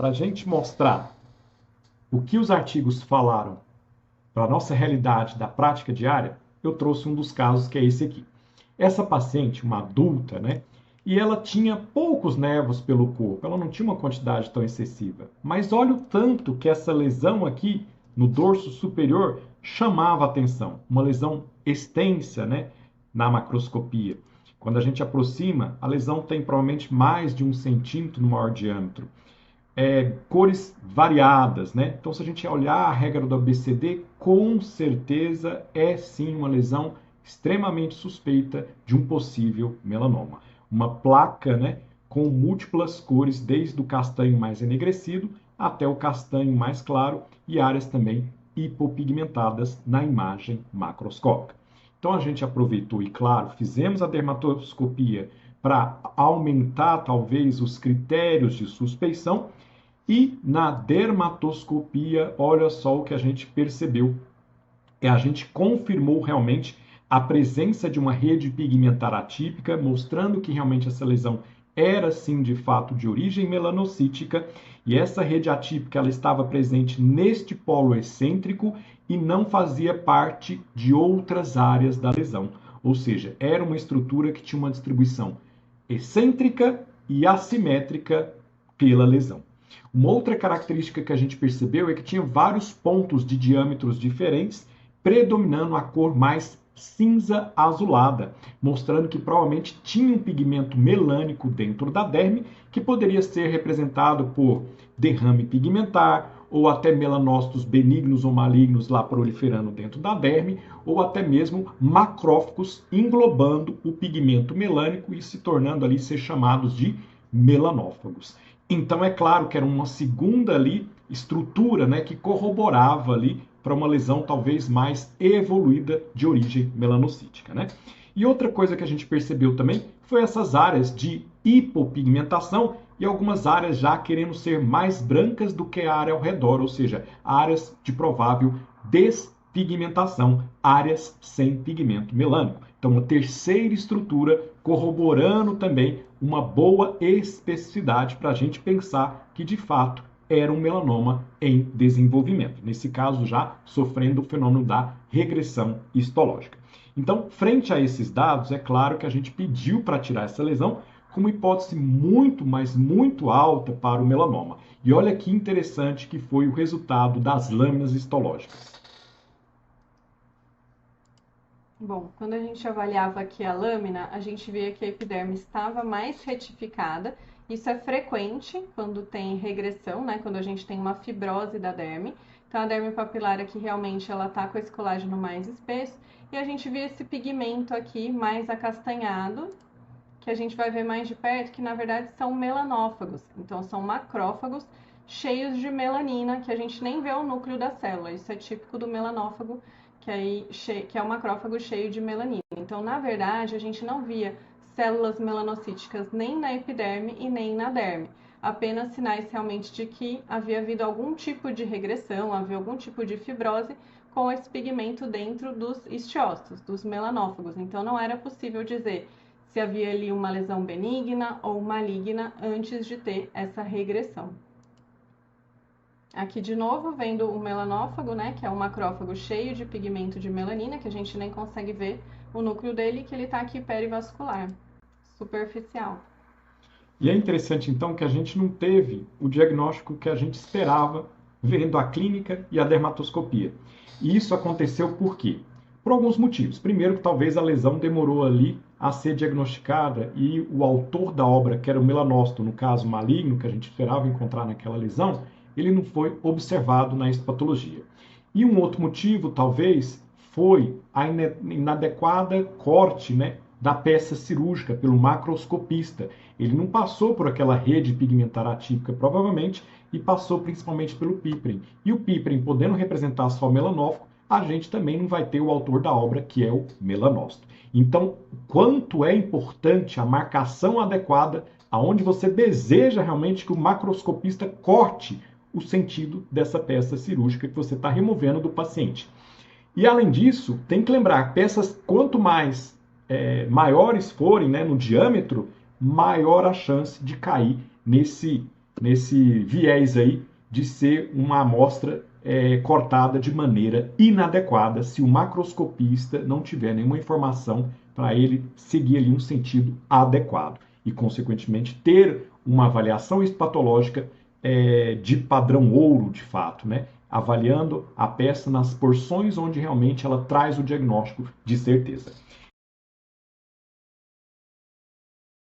para a gente mostrar o que os artigos falaram para a nossa realidade da prática diária, eu trouxe um dos casos que é esse aqui. Essa paciente, uma adulta, né? E ela tinha poucos nervos pelo corpo, ela não tinha uma quantidade tão excessiva. Mas olha o tanto que essa lesão aqui no dorso superior chamava a atenção. Uma lesão extensa, né? Na macroscopia. Quando a gente aproxima, a lesão tem provavelmente mais de 1 centímetro no maior diâmetro. Cores variadas, né? Então, se a gente olhar a regra do ABCD, com certeza é sim uma lesão extremamente suspeita de um possível melanoma. Uma placa, né, com múltiplas cores, desde o castanho mais enegrecido até o castanho mais claro e áreas também hipopigmentadas na imagem macroscópica. Então, a gente aproveitou e, claro, fizemos a dermatoscopia para aumentar talvez os critérios de suspeição. E na dermatoscopia, olha só o que a gente percebeu. A gente confirmou realmente a presença de uma rede pigmentar atípica, mostrando que realmente essa lesão era sim de fato de origem melanocítica, e essa rede atípica ela estava presente neste polo excêntrico e não fazia parte de outras áreas da lesão. Ou seja, era uma estrutura que tinha uma distribuição excêntrica e assimétrica pela lesão. Uma outra característica que a gente percebeu é que tinha vários pontos de diâmetros diferentes, predominando a cor mais cinza azulada, mostrando que provavelmente tinha um pigmento melânico dentro da derme, que poderia ser representado por derrame pigmentar, ou até melanócitos benignos ou malignos lá proliferando dentro da derme, ou até mesmo macrófagos englobando o pigmento melânico e se tornando ali ser chamados de melanófagos. Então é claro que era uma segunda ali estrutura, né, que corroborava ali para uma lesão talvez mais evoluída de origem melanocítica, né? E outra coisa que a gente percebeu também foi essas áreas de hipopigmentação e algumas áreas já querendo ser mais brancas do que a área ao redor, ou seja, áreas de provável despigmentação, áreas sem pigmento melânico. Então, uma terceira estrutura corroborando também uma boa especificidade para a gente pensar que, de fato, era um melanoma em desenvolvimento. Nesse caso, já sofrendo o fenômeno da regressão histológica. Então, frente a esses dados, é claro que a gente pediu para tirar essa lesão com uma hipótese muito, mas muito alta para o melanoma. E olha que interessante que foi o resultado das lâminas histológicas. Bom, quando a gente avaliava aqui a lâmina, a gente via que a epiderme estava mais retificada. Isso é frequente quando tem regressão, né? Quando a gente tem uma fibrose da derme. Então, a derme papilar aqui realmente ela tá com esse colágeno mais espesso. E a gente via esse pigmento aqui mais acastanhado, que a gente vai ver mais de perto, que na verdade são melanófagos. Então, são macrófagos cheios de melanina, que a gente nem vê o núcleo da célula. Isso é típico do melanófago, que é o macrófago cheio de melanina. Então, na verdade, a gente não via células melanocíticas nem na epiderme e nem na derme. Apenas sinais realmente de que havia havido algum tipo de regressão, havia algum tipo de fibrose com esse pigmento dentro dos histiócitos, dos melanófagos. Então, não era possível dizer se havia ali uma lesão benigna ou maligna antes de ter essa regressão. Aqui de novo, vendo o melanófago, né, que é um macrófago cheio de pigmento de melanina, que a gente nem consegue ver o núcleo dele, que ele está aqui perivascular, superficial. E é interessante, então, que a gente não teve o diagnóstico que a gente esperava vendo a clínica e a dermatoscopia. E isso aconteceu por quê? Por alguns motivos. Primeiro, que talvez a lesão demorou ali a ser diagnosticada e o autor da obra, que era o melanócito, no caso maligno, que a gente esperava encontrar naquela lesão, ele não foi observado na histopatologia. E um outro motivo, talvez, foi a inadequada corte, né, da peça cirúrgica pelo macroscopista. Ele não passou por aquela rede pigmentar atípica, provavelmente, e passou principalmente pelo pípere. E o pípere, podendo representar só o melanófago, a gente também não vai ter o autor da obra, que é o melanócito. Então, quanto é importante a marcação adequada, aonde você deseja realmente que o macroscopista corte o sentido dessa peça cirúrgica que você está removendo do paciente. E além disso, tem que lembrar, peças quanto mais maiores forem, né, no diâmetro, maior a chance de cair nesse nesse viés aí de ser uma amostra cortada de maneira inadequada se o macroscopista não tiver nenhuma informação para ele seguir ali um sentido adequado e, consequentemente, ter uma avaliação histopatológica de padrão ouro, de fato, né? Avaliando a peça nas porções onde realmente ela traz o diagnóstico de certeza.